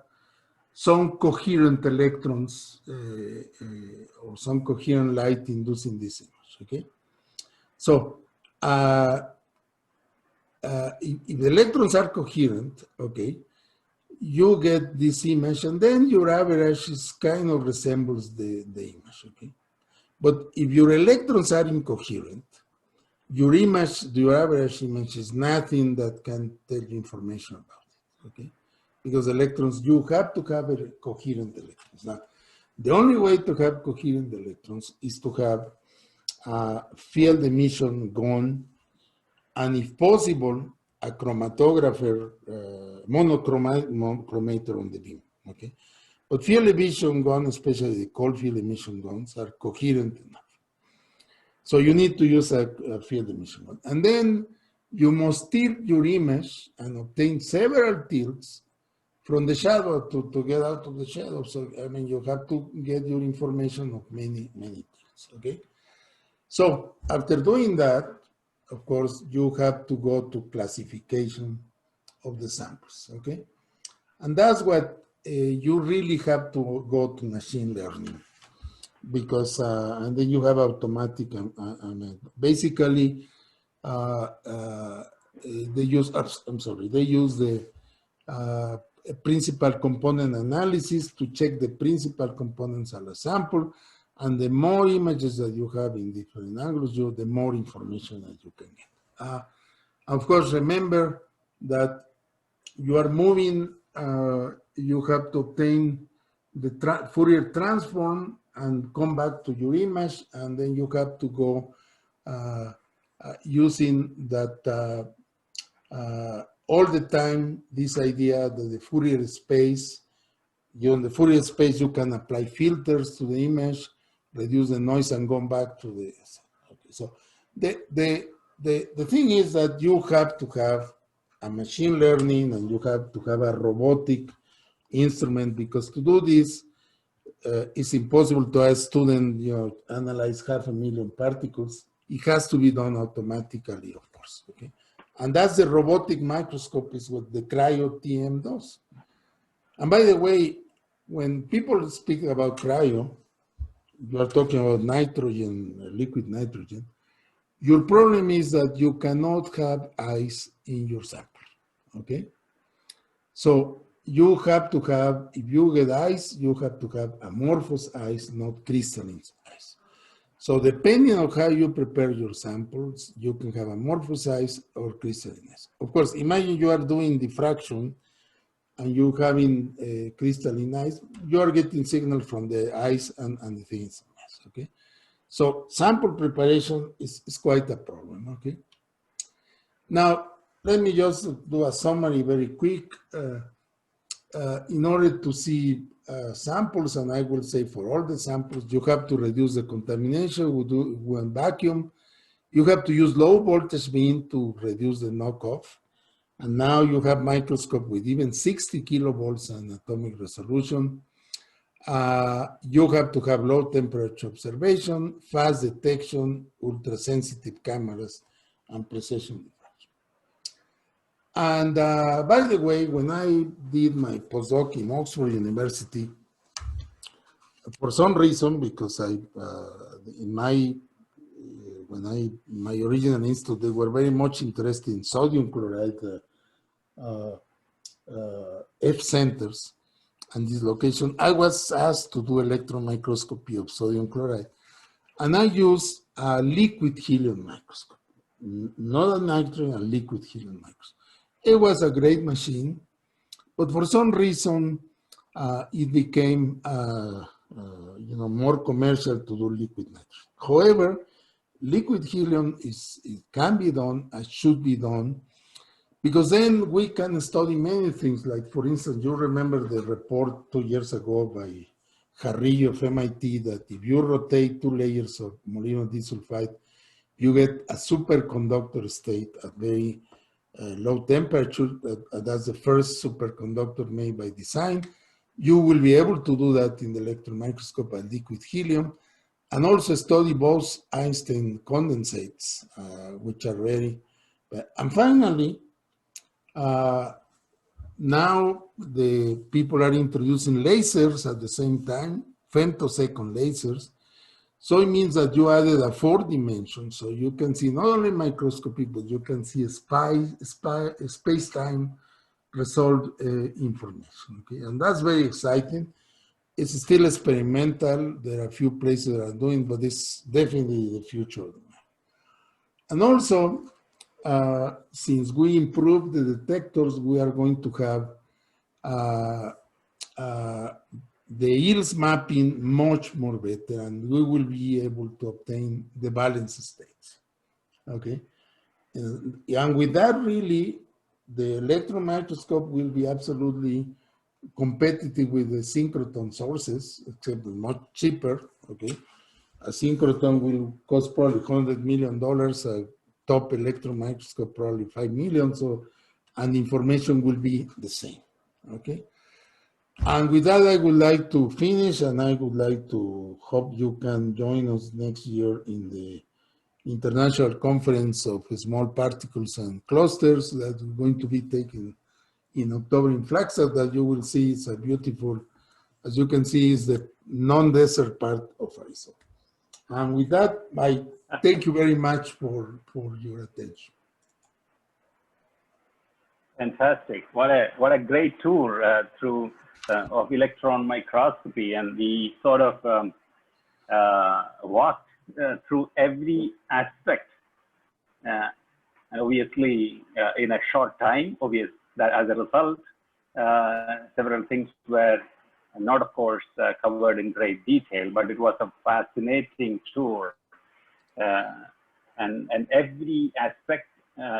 some coherent electrons or some coherent light inducing this image, okay? So if the electrons are coherent, okay, you get this image, and then your average is kind of resembles the image, okay? But if your electrons are incoherent, your image, your average image is nothing that can tell you information about it, okay? Because electrons, you have to have coherent electrons. Now, the only way to have coherent electrons is to have field emission gone, and if possible, a chromatographer, monochromator on the beam, okay? But field emission gone, especially the cold field emission guns, are coherent enough. So you need to use a field emission gun. And then you must tilt your image and obtain several tilts from the shadow to get out of the shadow. So, I mean, you have to get your information of many, many tilts, okay? So after doing that, of course, you have to go to classification of the samples, okay? And that's what you really have to go to machine learning, because, and then you have automatic, basically, they use, I'm sorry, they use the principal component analysis to check the principal components of a sample. And the more images that you have in different angles, the more information that you can get. Of course, remember that you are moving, you have to obtain the Fourier transform and come back to your image, and then you have to go using that all the time, this idea that the Fourier space, in the Fourier space, you can apply filters to the image, reduce the noise, and go back to the. Okay, so the thing is that you have to have a machine learning, and you have to have a robotic instrument, because to do this, it's impossible to ask student, analyze 500,000 particles. It has to be done automatically, of course. Okay, and that's the robotic microscope is what the cryo-TEM does. And by the way, when people speak about cryo, you are talking about nitrogen, liquid nitrogen. Your problem is that you cannot have ice in your sample, okay? So you have to have, if you get ice, you have to have amorphous ice, not crystalline ice. So depending on how you prepare your samples, you can have amorphous ice or crystalline ice. Of course, imagine you are doing diffraction and you having crystalline ice, you are getting signal from the ice and the things, okay? So sample preparation is quite a problem, okay? Now, let me just do a summary very quick. In order to see samples, and I will say for all the samples, you have to reduce the contamination with vacuum. You have to use low voltage beam to reduce the knockoff. And now you have microscope with even 60 kilovolts and atomic resolution. You have to have low temperature observation, fast detection, ultra-sensitive cameras, and precision diffraction. And by the way, when I did my postdoc in Oxford University, for some reason, because in my original institute, they were very much interested in sodium chloride F centers and this location. I was asked to do electron microscopy of sodium chloride, and I used a liquid helium microscope, not a nitrogen, a liquid helium microscope. It was a great machine, but for some reason, it became more commercial to do liquid nitrogen. However, liquid helium it can be done, and should be done, because then we can study many things. Like, for instance, you remember the report 2 years ago by Harry of MIT that if you rotate 2 layers of molybdenum disulfide, you get a superconductor state at very low temperature. That's the first superconductor made by design. You will be able to do that in the electron microscope at liquid helium, and also study Bose-Einstein condensates, which are very. And finally, now the people are introducing lasers at the same time, femtosecond lasers. So it means that you added a 4th dimension, so you can see not only microscopy, but you can see space-time resolved information. Okay, and that's very exciting. It's still experimental. There are a few places that are doing, but it's definitely the future. And also, since we improved the detectors, we are going to have the EELS mapping much more better, and we will be able to obtain the valence states. Okay, and with that, really, the electron microscope will be absolutely competitive with the synchrotron sources, except much cheaper. Okay, a synchrotron will cost probably $100 million. A top electron microscope probably $5 million. So, and information will be the same. Okay. And with that, I would like to finish, and I would like to hope you can join us next year in the International Conference of Small Particles and Clusters that we're going to be taking in October in Flagstaff. That you will see it's a beautiful, as you can see, is the non-desert part of Arizona. And with that, I thank you very much for your attention. Fantastic! What a great tour through of electron microscopy, and we sort of walked through every aspect. Obviously, in a short time, obvious that as a result, several things were not, of course, covered in great detail, but it was a fascinating tour, and every aspect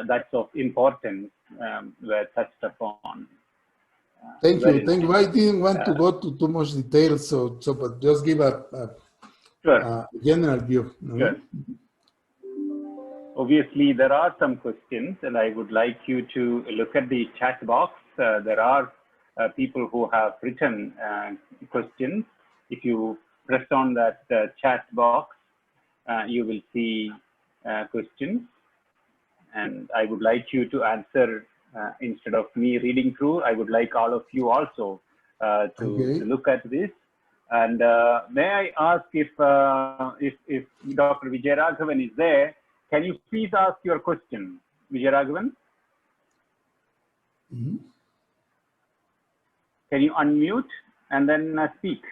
that's of importance were touched upon. Thank you. Thank you. I didn't want to go to too much detail, but just give a general view. Sure. Obviously, there are some questions, and I would like you to look at the chat box. There are people who have written questions. If you press on that chat box, you will see questions, and I would like you to answer. Instead of me reading through, I would like all of you also to look at this. And may I ask if Dr. Vijayaraghavan is there, can you please ask your question, Vijayaraghavan? Mm-hmm. Can you unmute and then speak?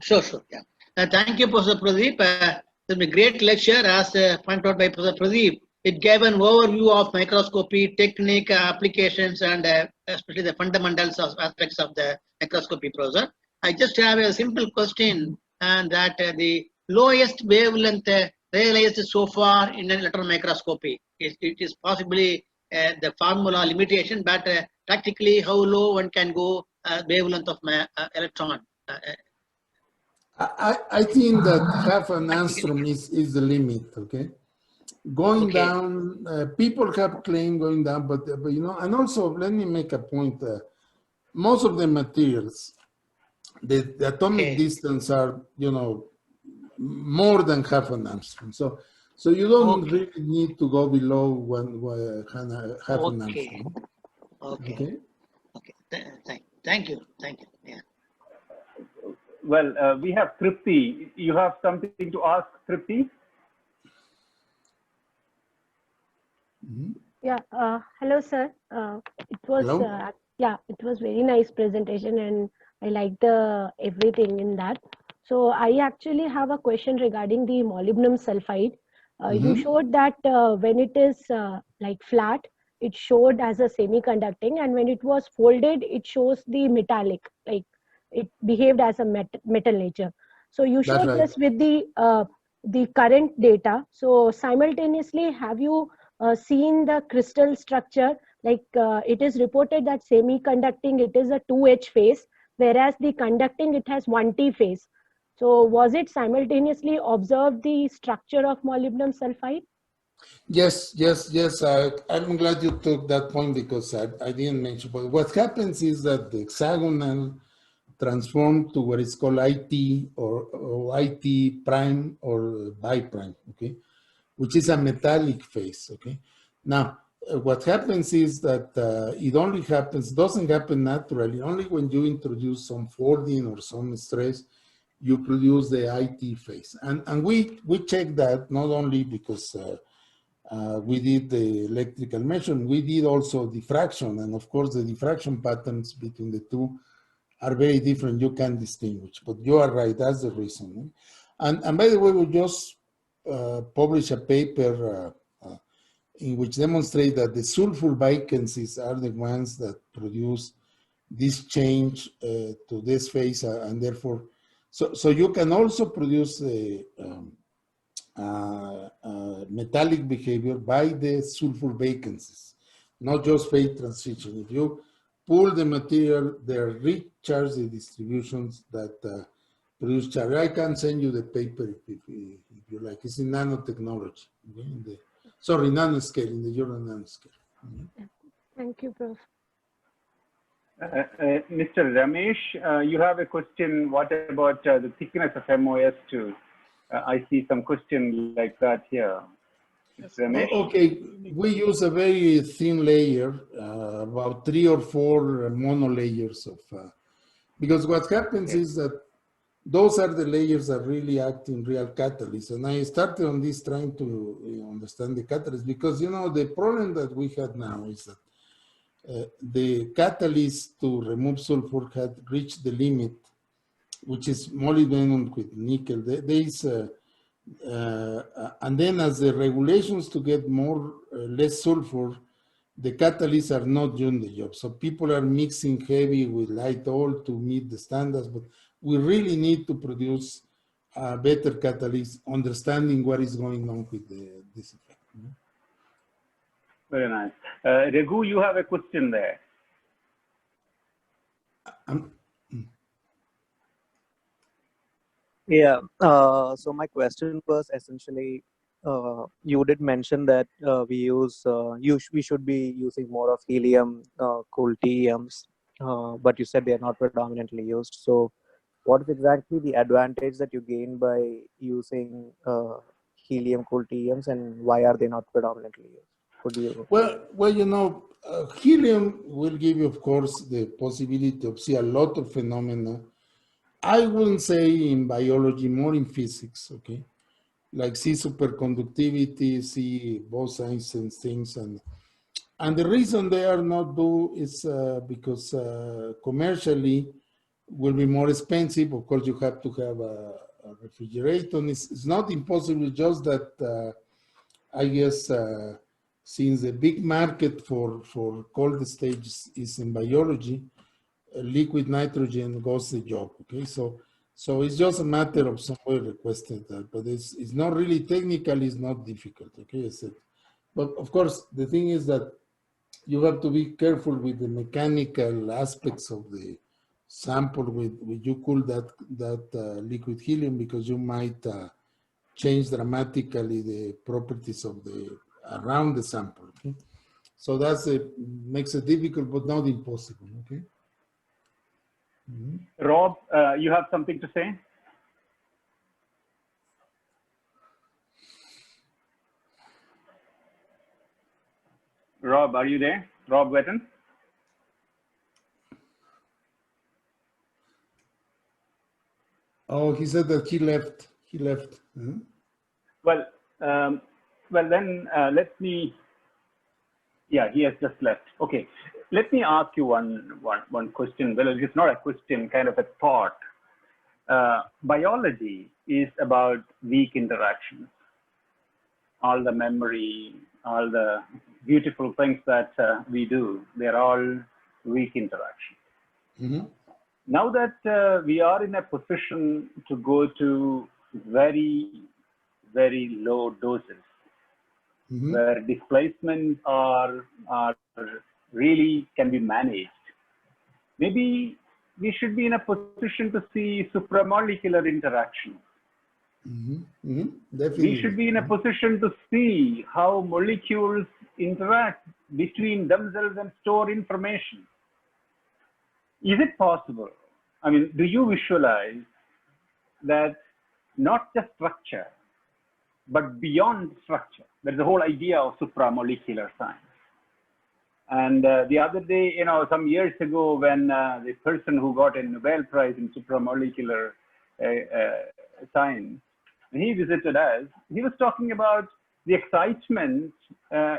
Sure. Yeah. Thank you, Professor Pradeep. It's been a great lecture, as pointed out by Professor Pradeep. It gave an overview of microscopy, technique, applications, and especially the fundamentals of aspects of the microscopy, Professor. I just have a simple question, and that the lowest wavelength realized so far in an electron microscopy. It is possibly the formula limitation, but practically how low one can go wavelength of electron? I think that half an angstrom is the limit, okay? Going down, people have claimed going down, but you know, and also let me make a point. Most of the materials, the atomic distance are, you know, more than half an angstrom. So you don't really need to go below half an angstrom. Okay. Thank you. Yeah. Well, we have Tripti. You have something to ask, Tripti? Yeah. Hello, sir. It was it was very nice presentation, and I liked everything in that. So I actually have a question regarding the molybdenum sulfide. You showed that when it is like flat, it showed as a semiconducting, and when it was folded, it shows the metallic, like it behaved as a metal nature. So you showed this with the current data. So simultaneously, have you seen the crystal structure? Like it is reported that semiconducting, it is a 2H phase, whereas the conducting, it has 1T phase. So was it simultaneously observed the structure of molybdenum sulfide? Yes, yes, yes. I'm glad you took that point because I didn't mention. But what happens is that the hexagonal transform to what is called IT or IT prime or biprime, okay, which is a metallic phase, okay. Now, what happens is that it only happens, doesn't happen naturally, only when you introduce some folding or some stress, you produce the IT phase. And we check that not only because we did the electrical measurement, we did also diffraction, and of course the diffraction patterns between the two are very different. You can distinguish, but you are right. That's the reason. And by the way, we just published a paper in which demonstrate that the sulfur vacancies are the ones that produce this change to this phase, and therefore, so you can also produce the metallic behavior by the sulfur vacancies, not just phase transition. If you pull the material, there are rich charge distributions that produce charge. I can send you the paper if you like. It's in nanotechnology. Okay? Sorry, nanoscale, in the journal nanoscale. Thank you, Prof. Mr. Ramesh, you have a question. What about the thickness of MOS too? I see some question like that here. Ramesh? Okay, we use a very thin layer, about 3 or 4 monolayers of, because what happens is that those are the layers that really act in real catalysts. And I started on this trying to understand the catalyst because, the problem that we had now is that the catalyst to remove sulfur had reached the limit, which is molybdenum with nickel. And then as the regulations to get less sulfur, the catalysts are not doing the job. So people are mixing heavy with light oil to meet the standards, but we really need to produce a better catalyst, understanding what is going on with this effect. Very nice. Raghu, you have a question there. Yeah, so my question was essentially, you did mention that we should be using more of helium cooled TEMs, but you said they are not predominantly used. So what is exactly the advantage that you gain by using helium cooled TEMs, and why are they not predominantly used? Could you? Well, helium will give you, of course, the possibility of see a lot of phenomena. I wouldn't say in biology, more in physics, okay? Like see superconductivity, see Bose-Einstein things. And the reason they are not do is because commercially will be more expensive. Of course, you have to have a refrigerator. It's not impossible, just that I guess since the big market for cold stage is in biology, liquid nitrogen goes the job, okay? So it's just a matter of somebody requesting that, but it's not really technical, it's not difficult, okay? But of course, the thing is that you have to be careful with the mechanical aspects of the sample with you cool that liquid helium, because you might change dramatically the properties of around the sample, okay? So makes it difficult, but not impossible, okay? Rob, you have something to say? Rob, are you there? Rob Wetton? Oh, he said that he left. He left. Well, then let me. Yeah, he has just left. Okay, let me ask you one question. Well, it's not a question, kind of a thought. Biology is about weak interactions. All the memory, all the beautiful things that we do, they're all weak interactions. Mm-hmm. Now that we are in a position to go to very, very low doses, Mm-hmm. where displacements are really can be managed, maybe we should be in a position to see supramolecular interaction. Definitely. We should be in a position to see how molecules interact between themselves and store information. Is it possible? I mean, do you visualize that not just structure, but beyond structure? There's the whole idea of supramolecular science. And the other day, you know, some years ago, when the person who got a Nobel Prize in supramolecular science, when he visited us, he was talking about the excitement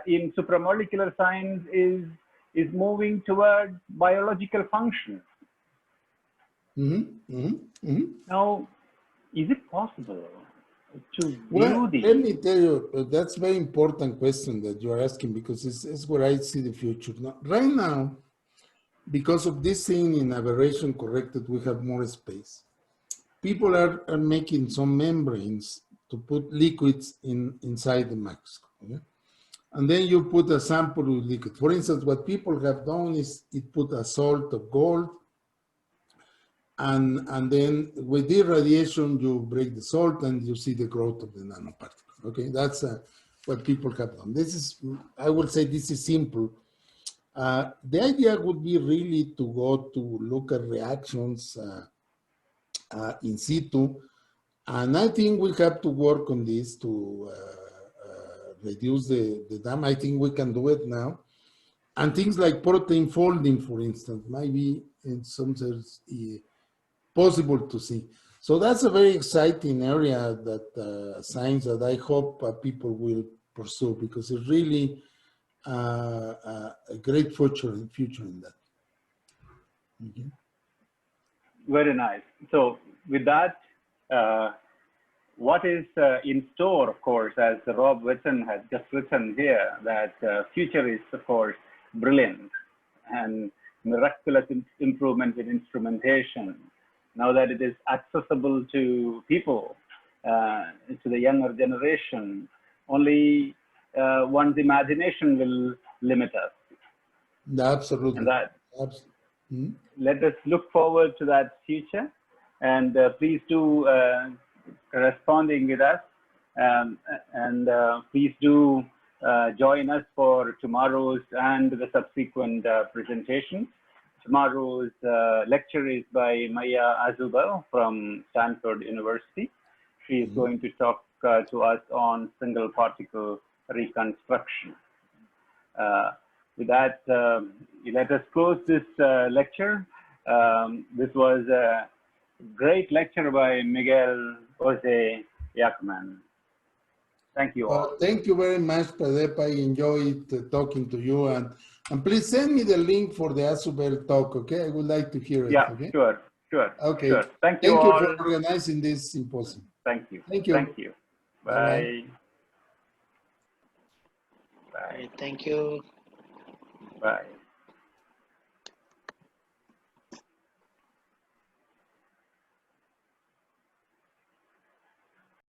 in supramolecular science is moving towards biological functions. Now, is it possible to view these? Let me tell you, that's a very important question that you are asking, because it's where I see the future. Now, right now, because of this thing in aberration corrected, we have more space. People are making some membranes to put liquids inside the microscope. Okay? And then you put a sample with liquid. For instance, what people have done is it put a salt of gold, and then with the radiation, you break the salt and you see the growth of the nanoparticle. Okay, that's what people have done. This is, I would say this is simple. The idea would be really to go to look at reactions in situ. And I think we have to work on this to reduce the dam. I think we can do it now. And things like protein folding, for instance, might be in some sense possible to see. So that's a very exciting area that science that I hope people will pursue, because it's really a great future in that. Very nice. So with that, what is in store, of course, as Rob Whitson has just written here, that future is, of course, brilliant and miraculous improvement in instrumentation. Now that it is accessible to people, to the younger generation, only one's imagination will limit us. Absolutely. And that, let us look forward to that future, and please do corresponding with us, and please do join us for tomorrow's and the subsequent presentations. Tomorrow's lecture is by Maya Azubel from Stanford University. She is going to talk to us on single particle reconstruction. With that, let us close this lecture. This was a great lecture by Miguel Jose Yacaman. Thank you all. Thank you very much, Pradep. I enjoyed talking to you. And please send me the link for the Azubel talk, okay? I would like to hear it. Yeah, okay? sure. Okay. Sure. Thank you all. Thank you for organizing this symposium. Thank you. Thank you. Thank you. Bye. Bye. Bye. Thank you. Bye.